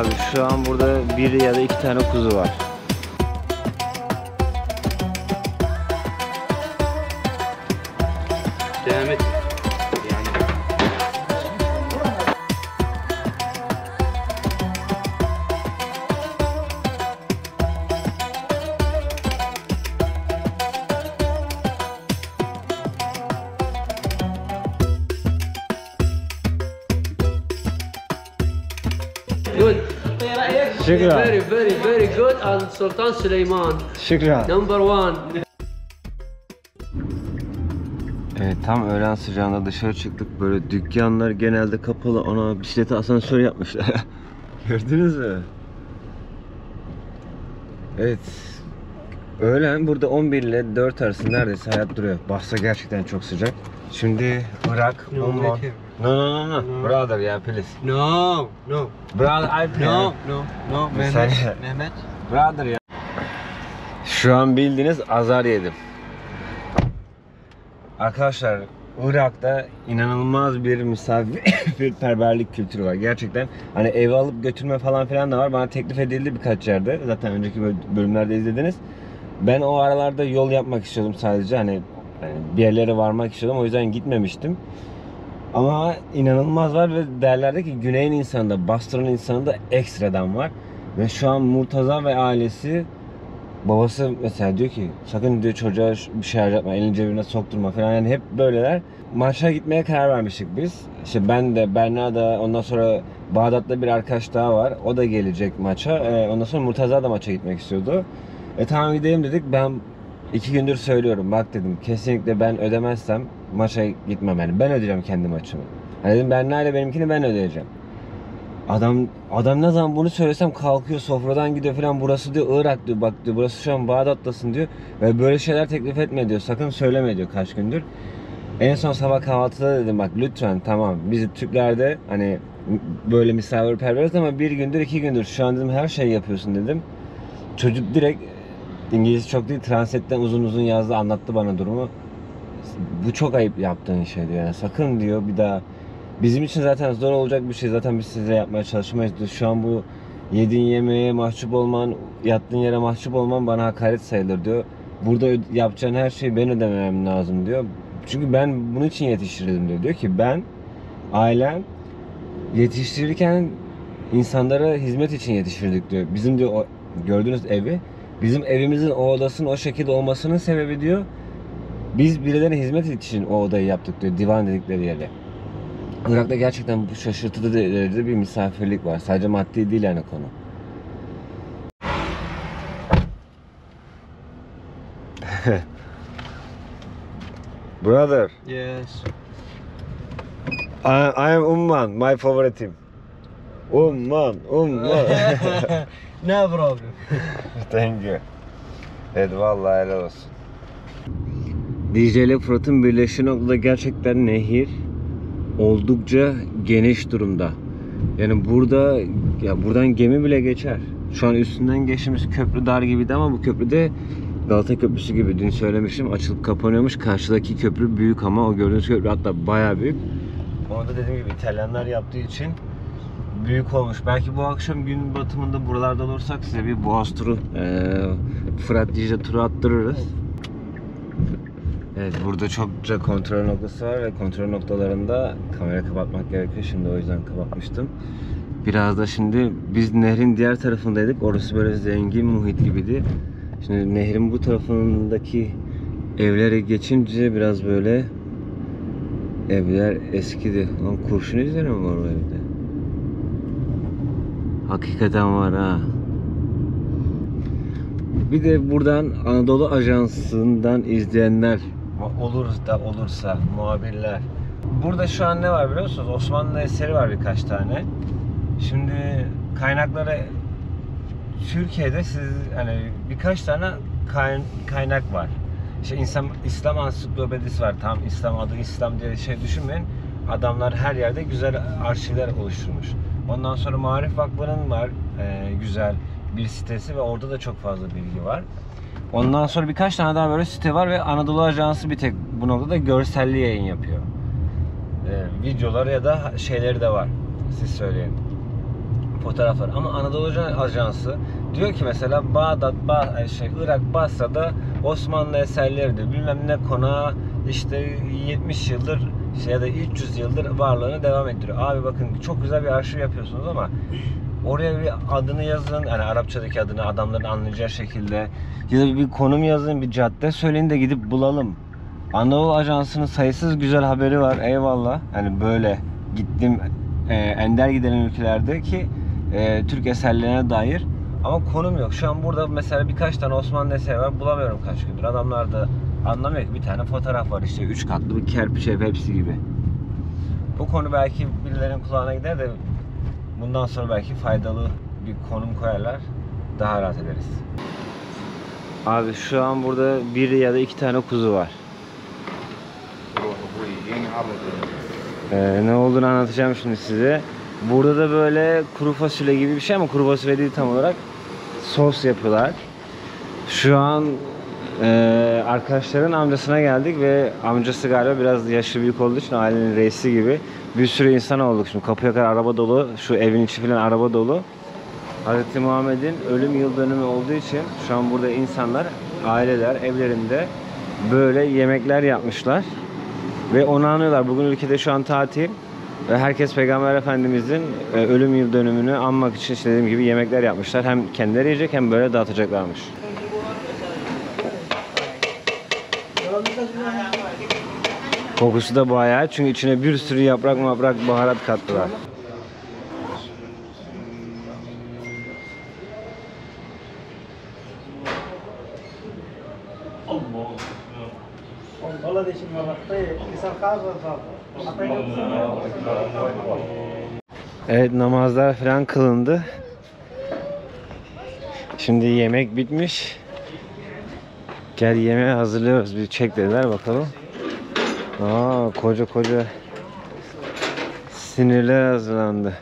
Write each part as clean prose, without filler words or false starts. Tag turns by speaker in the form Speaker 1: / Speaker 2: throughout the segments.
Speaker 1: abi. Şu an burada bir ya da iki tane kuzu var.
Speaker 2: Devam et. Good.
Speaker 1: Şükran.
Speaker 2: Very good. Al Sultan Süleyman.
Speaker 1: Şükran.
Speaker 2: Number one.
Speaker 1: Evet, tam öğlen sıcağında dışarı çıktık. Böyle dükkanlar genelde kapalı. Ona bisiklete asansör yapmışlar. Gördünüz mü? Evet. Öğlen burada 11 ile 4 arası neredeyse hayat duruyor. Basra gerçekten çok sıcak. Şimdi Irak, Umman. No. Brother ya, please.
Speaker 2: No.
Speaker 1: Brother,
Speaker 2: No.
Speaker 1: Mehmet. Brother ya. Şu an bildiğiniz azar yedim. Arkadaşlar, Irak'ta inanılmaz bir misafirperverlik kültürü var. Gerçekten hani eve alıp götürme falan filan da var. Bana teklif edildi birkaç yerde. Zaten önceki bölümlerde izlediniz. Ben o aralarda yol yapmak istiyordum sadece. Hani bir yerlere varmak istiyordum. O yüzden gitmemiştim. Ama inanılmaz var ve derlerde ki Güney'in insanında, Basra'nın insanında ekstradan var. Ve şu an Murtaza ve ailesi, babası mesela diyor ki sakın diyor çocuğa bir şey harcatma, elini cebine sokturma falan, yani hep böyleler. Maça gitmeye karar vermiştik biz. İşte ben de, Berna da, ondan sonra Bağdat'ta bir arkadaş daha var. O da gelecek maça. Ondan sonra Murtaza da maça gitmek istiyordu. Tamam gidelim dedik. Ben 2 gündür söylüyorum. Bak dedim, kesinlikle ben ödemezsem maça gitmem yani. Ben ödeyeceğim kendi maçımı. Hani dedim Berna ile benimkini ben ödeyeceğim. Adam ne zaman bunu söylesem kalkıyor, sofradan gidiyor falan. Burası diyor Irak diyor, bak diyor burası şu an Bağdat'tasın diyor. Ve böyle şeyler teklif etme diyor. Sakın söyleme diyor kaç gündür. En son sabah kahvaltıda dedim bak lütfen, tamam biz Türklerde hani böyle misafirperveriz ama 1 gündür 2 gündür şu an dedim her şeyi yapıyorsun dedim. Çocuk direkt İngilizce çok değil, Translate'den uzun yazdı, anlattı bana durumu. Bu çok ayıp yaptığın şey diyor yani, sakın diyor bir daha. Bizim için zaten zor olacak bir şey, zaten biz size yapmaya çalışmayız diyor. Şu an bu yediğin yemeğe mahcup olman, yattığın yere mahcup olman bana hakaret sayılır diyor. Burada yapacağın her şeyi ben ödemem lazım diyor. Çünkü ben bunun için yetiştirildim diyor. Diyor ki ben, ailem yetiştirirken insanlara hizmet için yetiştirdik diyor. Bizim diyor o gördüğünüz evi, bizim evimizin o odasının o şekilde olmasının sebebi diyor, biz birilerine hizmet için o odayı yaptık diyor, divan dedikleri yere. Irak'ta gerçekten bu şaşırtıcı derecede bir misafirlik var. Sadece maddi değil yani konu. Brother.
Speaker 2: Yes.
Speaker 1: I am Umman, my favorite team. Umman.
Speaker 2: No problem.
Speaker 1: Thank you. Evet, vallahi helal olsun. Dicle ile Fırat'ın birleştiği noktada gerçekten nehir oldukça geniş durumda. Yani burada ya buradan gemi bile geçer. Şu an üstünden geçtiğimiz köprü dar gibiydi ama bu köprüde Galata Köprüsü gibi, dün söylemiştim, açılıp kapanıyormuş. Karşıdaki köprü büyük ama o gördüğünüz köprü hatta bayağı büyük. Onu da dediğim gibi İtalyanlar yaptığı için büyük olmuş. Belki bu akşam gün batımında buralarda olursak size bir Boğaz turu, Fırat Dicle turu attırırız. Evet, burada çokça kontrol noktası var ve kontrol noktalarında kamera kapatmak gerekiyor. Şimdi o yüzden kapatmıştım. Biraz da şimdi biz nehrin diğer tarafındaydık. Orası böyle zengin muhit gibiydi. Şimdi nehrin bu tarafındaki evlere geçince biraz böyle evler eskidi. Lan kurşun izleri mi var o evde? Hakikaten var ha. Bir de buradan Anadolu Ajansı'ndan izleyenler olursa muhabirler. Burada şu an ne var biliyor musunuz? Osmanlı eseri var birkaç tane. Şimdi kaynaklara Türkiye'de siz hani birkaç tane kaynak var. İşte İslam ansiklopedisi var. Tam İslam adı İslam diye şey düşünmeyin. Adamlar her yerde güzel arşivler oluşturmuş. Ondan sonra Maarif Vakfı'nın var güzel bir sitesi ve orada da çok fazla bilgi var. Ondan sonra birkaç tane daha böyle site var ve Anadolu Ajansı bir tek bu noktada görselli yayın yapıyor. Videoları ya da şeyleri de var. Siz söyleyin. fotoğraflar. Ama Anadolu Ajansı diyor ki mesela Bağdat, Irak, Basra'da Osmanlı eserleridir. Bilmem ne konağı işte 70 yıldır ya da 300 yıldır varlığını devam ettiriyor. Abi bakın çok güzel bir arşiv yapıyorsunuz ama oraya bir adını yazın, yani Arapçadaki adını adamların anlayacağı şekilde, ya da bir konum yazın, bir cadde söyleyin de gidip bulalım. Anadolu Ajansı'nın sayısız güzel haberi var, eyvallah. Hani böyle gittim ender giden ülkelerde ki Türk eserlerine dair, ama konum yok. Şu an burada mesela birkaç tane Osmanlı eseri var, bulamıyorum kaç gündür. Adamlar da anlamıyor ki, bir tane fotoğraf var işte 3 katlı bir kerpiç ev, hepsi gibi. Bu konu belki birilerinin kulağına gider de bundan sonra belki faydalı bir konum koyarlar, daha rahat ederiz. Abi şu an burada bir ya da iki tane kuzu var. Ne olduğunu anlatacağım şimdi size. Burada da böyle kuru fasulye gibi bir şey ama kuru fasulye değil tam olarak. Sos yapıyorlar. Şu an arkadaşların amcasına geldik ve amcası galiba biraz yaşı büyük olduğu için ailenin reisi gibi. Bir sürü insan olduk şimdi. Kapıya kadar araba dolu. Şu evin içi falan araba dolu. Hz. Muhammed'in ölüm yıl dönümü olduğu için şu an burada insanlar, aileler evlerinde böyle yemekler yapmışlar. Ve onu anlıyorlar. Bugün ülkede şu an tatil. Ve herkes Peygamber Efendimiz'in ölüm yıl dönümünü anmak için işte dediğim gibi yemekler yapmışlar. Hem kendileri yiyecek hem böyle dağıtacaklarmış. Kokusu da bayağı, çünkü içine bir sürü yaprak baharat kattılar. Evet, namazlar falan kılındı. Şimdi yemek bitmiş. Gel yemeği hazırlıyoruz. Bir çek dediler, bakalım. Koca sinirler hazırlandı.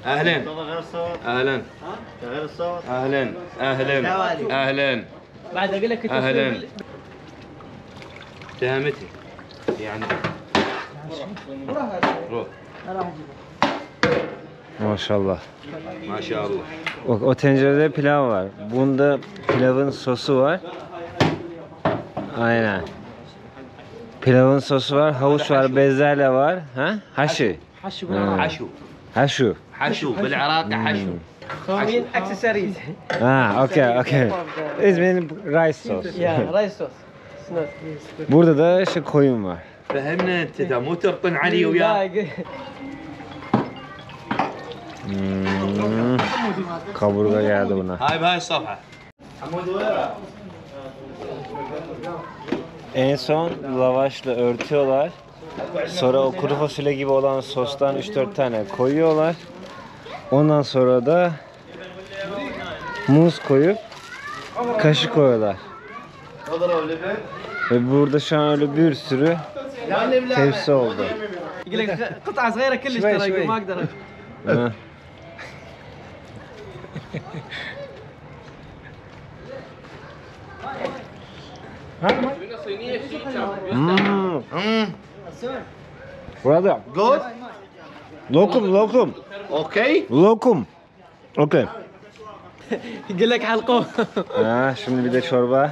Speaker 3: اهلا اهلا اهلا اهلا اهلا
Speaker 2: بعد اقول لك
Speaker 3: اهلا دامتي يعني روح
Speaker 1: Maşallah.
Speaker 3: ما شاء الله.
Speaker 1: O tencerede pilav var. Bunda pilavın sosu var. Aynen. Pilavın sosu var, havuç var, bezelye var. Ha? Haşi.
Speaker 2: حشو
Speaker 3: حشو
Speaker 1: Haşu.
Speaker 3: حشو بالعراقي حشو.
Speaker 2: خومين اكسسوارز
Speaker 1: Okay. İzmir'in rice sos.
Speaker 2: يا رايس صوص
Speaker 1: Burada da işte koyun var.
Speaker 3: فهمنا انت إذا مو ترطن علي وياه.
Speaker 1: Kaburga geldi buna.
Speaker 3: هاي بهاي الصفحه.
Speaker 1: En son lavaşla örtüyorlar. Sonra o kuru fasulye gibi olan sostan 3-4 tane koyuyorlar. Ondan sonra da muz koyup kaşık koyuyorlar. Ve burada şu an öyle bir sürü tepsi oldu.
Speaker 2: يقول لك قطعه صغيره كلش
Speaker 1: شوي
Speaker 2: ترى
Speaker 1: شوي.
Speaker 2: ما اقدر
Speaker 1: Ha. Brother.
Speaker 3: Good.
Speaker 1: Lokum.
Speaker 3: اوكي.
Speaker 1: Lokum. Okay.
Speaker 2: يقول لك حلقوه
Speaker 1: Şimdi bir de çorba.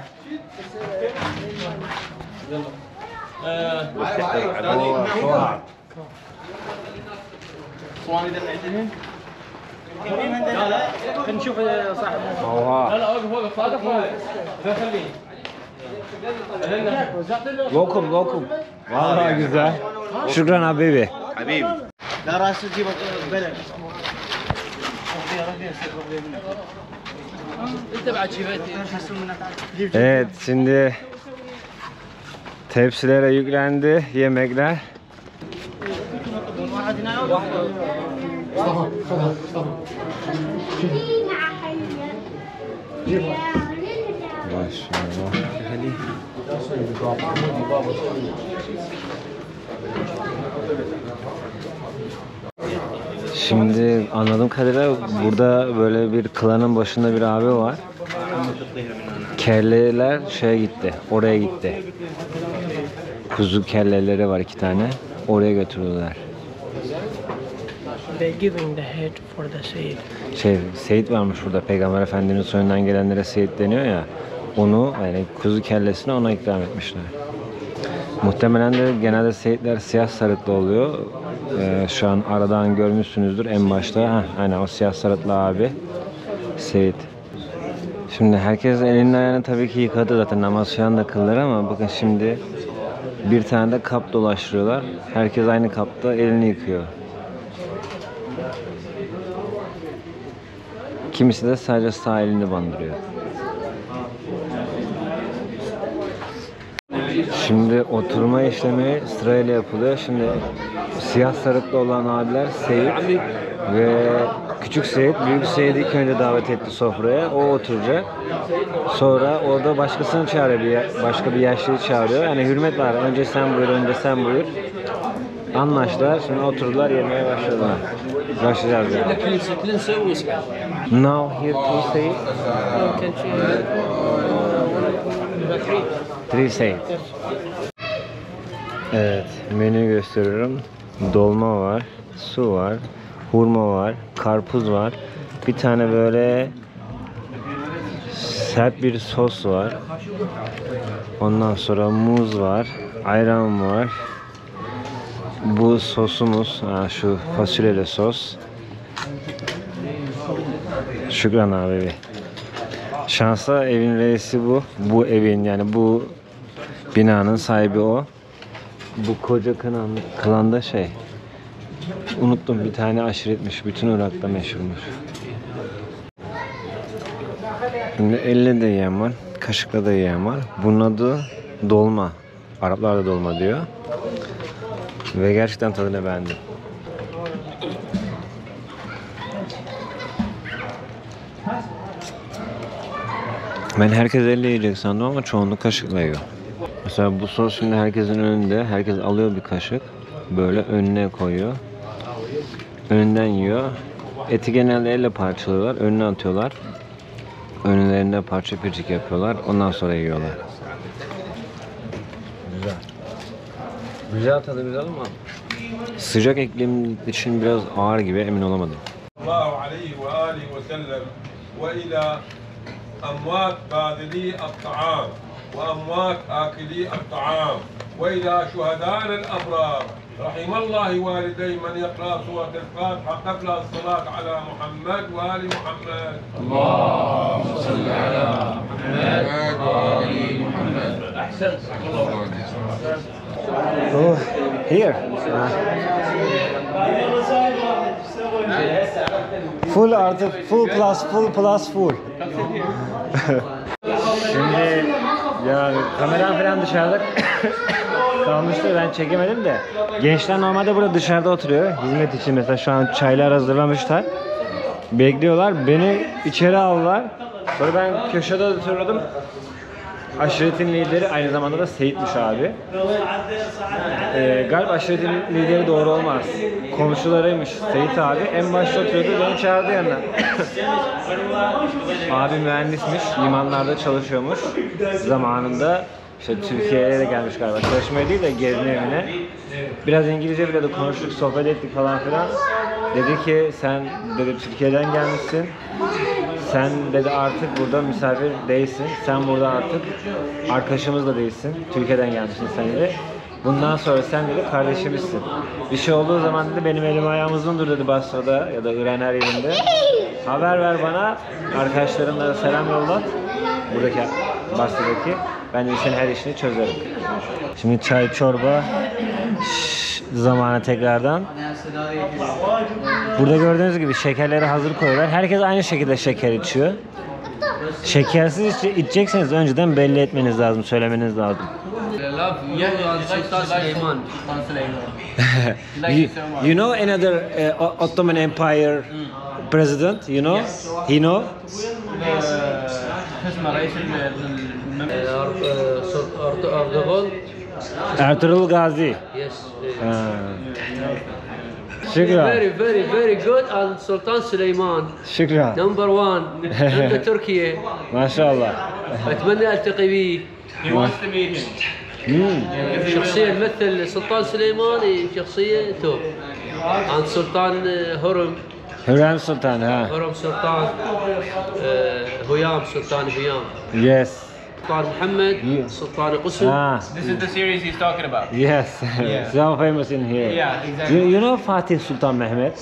Speaker 2: خلينا نشوف صاحب
Speaker 1: Oha.
Speaker 2: لا وقف لا خليه
Speaker 1: Lokum. Vallahi güzel. Şükran habibi.
Speaker 3: حبيبي.
Speaker 2: لا راس تجيب بلد انت بعد شيء
Speaker 1: Evet, şimdi tepsilere yüklendi yemekler. Maşallah. Şimdi anladığım kadarıyla burada böyle bir klanın başında bir abi var. Kelleler şeye gitti, oraya gitti. Kuzu kelleleri var 2 tane. Oraya götürdüler.
Speaker 4: they're giving the head for the Sayyid.
Speaker 1: Seyit varmış burada. Peygamber Efendimiz'in soyundan gelenlere Seyit deniyor ya. Onu yani kuzu kellesini ona ikram etmişler. Muhtemelen de genelde Seyitler siyah sarıklı oluyor. Şu an aradan görmüşsünüzdür en başta. Aynen o siyah sarıklı abi. Seyit. Şimdi herkes elini ayağını tabii ki yıkadı zaten namaz falan da kıldılar ama bakın şimdi bir tane de kap dolaştırıyorlar. Herkes aynı kapta elini yıkıyor. Kimisi de sadece sağ elini bandırıyor. Şimdi oturma işlemi sırayla yapılıyor. Şimdi siyah sarıklı olan abiler Seyit ve küçük Seyit, büyük Seyit'i ilk önce davet etti sofraya. O oturacak. Sonra orada başkasını çağırıyor, başka bir yaşlıyı çağırıyor. Yani hürmet var. Önce sen buyur, önce sen buyur. Anlaştılar. Şimdi oturdular, yemeye başladılar. Başlayacağız yani. Now here to Seyit. Three Seyit. Evet, menüyü gösteriyorum. Dolma var, su var, hurma var, karpuz var. Bir tane böyle sert bir sos var. Ondan sonra muz var, ayran var. Bu sosumuz, şu fasulyeli sos. Şükran abi. Şansa evin reisi bu. Bu evin yani bu binanın sahibi o. Bu koca klanda unuttum bir tane aşiretmiş. Bütün Irak'ta meşhurmuş. Şimdi elle de yiyen var. Kaşıkla da yiyen var. Bunun adı dolma. Araplar da dolma diyor. Ve gerçekten tadını beğendim. Ben herkes elle yiyecek sandım ama çoğunluğu kaşıkla yiyor. Mesela bu sos şimdi herkesin önünde. Herkes alıyor bir kaşık. Böyle önüne koyuyor. Önünden yiyor. Eti genelde elle parçalıyorlar. Önüne atıyorlar. Önlerinde parça pircik yapıyorlar. Ondan sonra yiyorlar. Güzel. Güzel tadı güzel ama sıcak iklim için biraz ağır gibi, emin olamadım.
Speaker 5: أموات باذلي الطعام وأموات آكلي الطعام وإلى شهدائنا الأبرار رحم الله والدي من يقرأ سورة الفاتحة قبل الصلاة على محمد وآل محمد اللهم صل على محمد وآل محمد أحسنت
Speaker 1: Oh, here. Full artık full plus full. Şimdi ya kameram falan dışarıda kalmıştı, ben çekemedim de. Gençler normalde burada dışarıda oturuyor hizmet için, mesela şu an çaylar hazırlamışlar. Bekliyorlar, beni içeri aldılar. Sonra ben köşede oturdum. Aşiretin lideri aynı zamanda da Seyit'miş abi. Galiba aşiretin lideri doğru olmaz. Komşularıymış Seyit abi. En başta oturuyordu, beni çağırdı yanına. Abi mühendismiş, limanlarda çalışıyormuş. Zamanında işte Türkiye'ye de gelmiş galiba. Çalışmaya değil de gezme evine. Biraz İngilizce bile de konuştuk, sohbet ettik falan filan. Dedi ki sen dedi Türkiye'den gelmişsin. Sen dedi artık burada misafir değilsin. Sen burada artık arkadaşımız da değilsin. Türkiye'den gelmişsin sen dedi. Bundan sonra sen dedi kardeşimizsin. Bir şey olduğu zaman dedi benim elim ayağım uzundur dedi Basra'da ya da İran her yerinde. Haber ver bana. Arkadaşlarımla selam yollat. Buradaki Basra'daki. Ben de senin her işini çözerim. Şimdi çay, çorba zamanı tekrardan. Burada gördüğünüz gibi şekerleri hazır koyuyorlar. Herkes aynı şekilde şeker içiyor. Şekersiz içecekseniz önceden belli etmeniz lazım, söylemeniz lazım. You know another Ottoman Empire president, you know? He know? Ertuğrul Gazi.
Speaker 6: Yes.
Speaker 1: Şükran.
Speaker 6: Very good. And Sultan Süleyman.
Speaker 1: Şükran.
Speaker 6: Number one. عند تركيا.
Speaker 1: Maşallah.
Speaker 6: أتمنى ألتقي به.
Speaker 2: He wants to meet him.
Speaker 6: شخصية تمثل سلطان سليمان، شخصية توب. and Sultan Hurrem.
Speaker 1: Hürrem Sultan, ha.
Speaker 6: Hurrem Sultan. Huyam, Sultan Huyam.
Speaker 1: Yes.
Speaker 6: Sultan Muhammad,
Speaker 1: Yeah.
Speaker 6: Sultan Qusm.
Speaker 1: Ah,
Speaker 2: This is the series he's talking about.
Speaker 1: yes.
Speaker 2: Yeah.
Speaker 1: So famous in here.
Speaker 2: Yeah, exactly.
Speaker 1: You know Fatih Sultan Mehmet?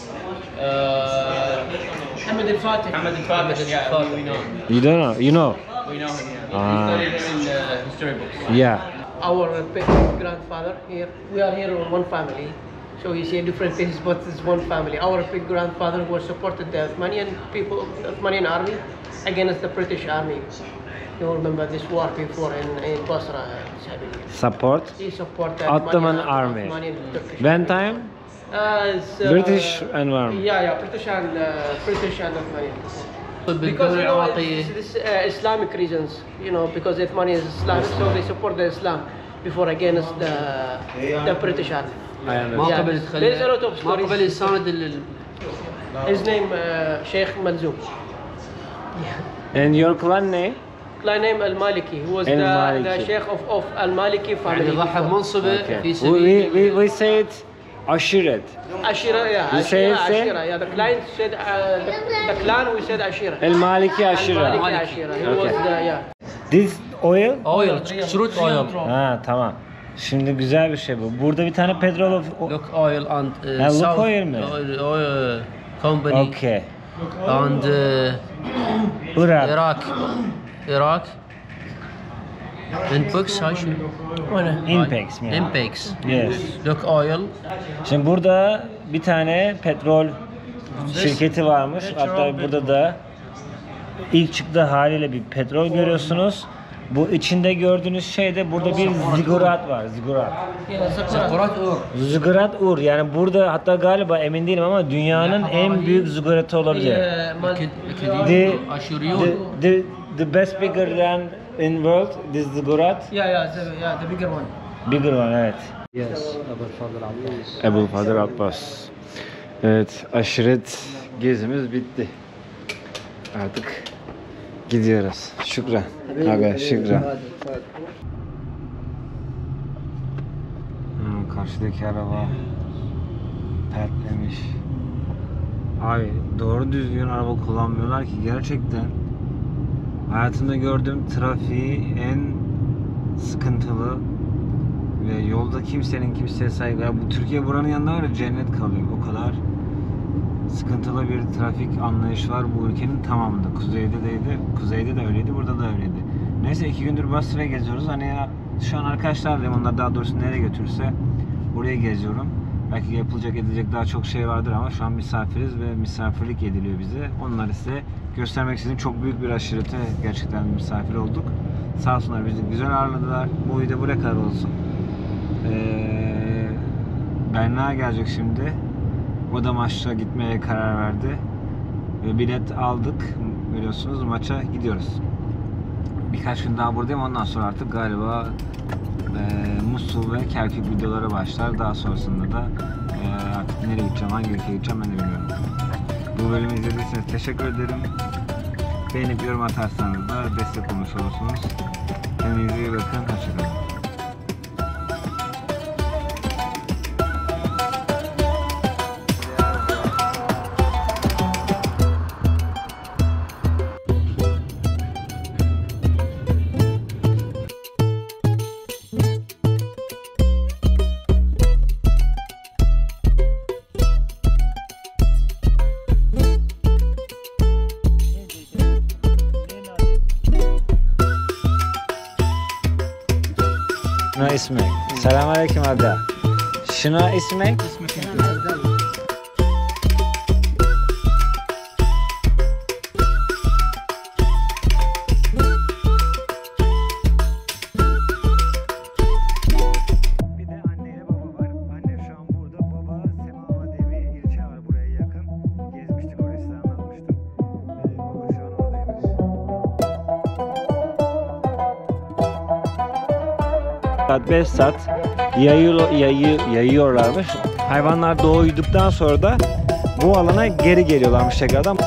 Speaker 2: Hamad al-Fatih. Hamad al-Fatih. Yeah, we know.
Speaker 1: You don't know? You know?
Speaker 2: We know him. Yeah.
Speaker 1: Ah.
Speaker 2: He studied in history books.
Speaker 1: Yeah.
Speaker 4: Our grandfather here, we are here in one family. So you see different faces, but it's one family. Our big grandfather was supported the Uthmanian people, Uthmanian army against the British army. You remember this war before in Basra, Sabi.
Speaker 1: Support?
Speaker 4: He supported the
Speaker 1: Ottoman army.
Speaker 4: Ottomanian Turkish.
Speaker 1: When time?
Speaker 4: It's,
Speaker 1: British and army.
Speaker 4: Yeah, British and Ottomanian. Because
Speaker 6: بالدولة
Speaker 4: you know,
Speaker 6: العراقية.
Speaker 4: this Islamic reasons, you know, because Uthmania is Islamic, so they support the Islam before against the British army.
Speaker 6: ما
Speaker 4: Yeah,
Speaker 6: قبل
Speaker 4: there is a lot of
Speaker 6: ما
Speaker 4: stories.
Speaker 6: قبل يساند
Speaker 4: His name Sheikh Malzoum.
Speaker 1: And your clan name?
Speaker 4: Clan name Al Maliki, who was the
Speaker 1: Al-Maliki.
Speaker 4: Sheikh of Al Maliki
Speaker 6: يعني
Speaker 4: family.
Speaker 6: ضحى بمنصبه
Speaker 1: Okay.
Speaker 6: في سبيل
Speaker 1: We say it Ashirat.
Speaker 4: Ashira, yeah,
Speaker 1: You say it, say?
Speaker 4: Ashira, yeah. The client said the clan we said Ashira.
Speaker 1: El Maliki
Speaker 4: Al
Speaker 1: Ashira.
Speaker 4: Maliki Ashira. He
Speaker 1: Okay.
Speaker 4: was the yeah.
Speaker 1: This oil?
Speaker 6: oil crude oil
Speaker 1: Ha tamam. Şimdi güzel bir şey bu. Burada bir tane petrol
Speaker 6: look oil and
Speaker 1: look
Speaker 6: South
Speaker 1: oil mi?
Speaker 6: oil company
Speaker 1: Okay.
Speaker 6: and
Speaker 1: Irak.
Speaker 6: Iraq Inpex هاي شنو؟
Speaker 1: Impex mi?
Speaker 6: Impex
Speaker 1: Yes.
Speaker 6: look oil
Speaker 1: Şimdi burada bir tane petrol şirketi varmış. Hatta burada da ilk çıktığı haliyle bir petrol görüyorsunuz. Bu içinde gördüğünüz şeyde burada bir zigurat var. Zigurat.
Speaker 6: زقرات اور
Speaker 1: Zigurat ur. Yani burada hatta galiba emin değilim ama dünyanın en büyük ziguratı olabilir. The, the best bigger than in world this zigurat.
Speaker 4: Yeah, the bigger one.
Speaker 1: Bigger one, evet. Yes. Ebu Fadıl Abbas. Evet, aşiret gezimiz bitti. Artık gidiyoruz. Şükran. Aga, şükran. Karşıdaki araba pertlemiş. Abi doğru düzgün araba kullanmıyorlar ki gerçekten. Hayatımda gördüğüm trafiği en sıkıntılı ve yolda kimsenin kimseye saygı. Ya bu Türkiye buranın yanında var ya, cennet kalıyor. O kadar sıkıntılı bir trafik anlayışı var bu ülkenin tamamında. Kuzeyde de öyleydi, burada da öyleydi. Neyse 2 gündür Basra'ya geziyoruz. Hani ya, şu an arkadaşlarlayım. Onlar daha doğrusu nereye götürürse oraya geziyorum. Belki yapılacak edilecek daha çok şey vardır ama şu an misafiriz ve misafirlik ediliyor bize. Onları size göstermek istedim. Çok büyük bir aşirete gerçekten misafir olduk. Sağ olsunlar bizi güzel ağırladılar. Bu video buraya kadar olsun. Berna gelecek şimdi. O da maçta gitmeye karar verdi. Ve bilet aldık. Biliyorsunuz maça gidiyoruz. Birkaç gün daha buradayım. Ondan sonra artık galiba Musul ve Kerkük videoları başlar. Daha sonrasında da artık nereye gideceğim, hangi ülkeye gideceğim ben de bilmiyorum. Bu bölümü izlediyseniz teşekkür ederim. Beğenip yorum atarsanız da destek olmuş olursunuz. Kendinize iyi bakın. Hoşçakalın. Şuna ismek. Selamünaleyküm aga. Şuna ismek. Bir de anneyle baba var. Anne şu an burada. Baba Semava diye bir ilçe var buraya yakın. Gezmiştik orayı, size anlatmıştım. Baba şu an oradaymış. Saat 5 saat yayıyorlarmış. Hayvanlar doyduktan sonra da bu alana geri geliyorlarmış tekrardan.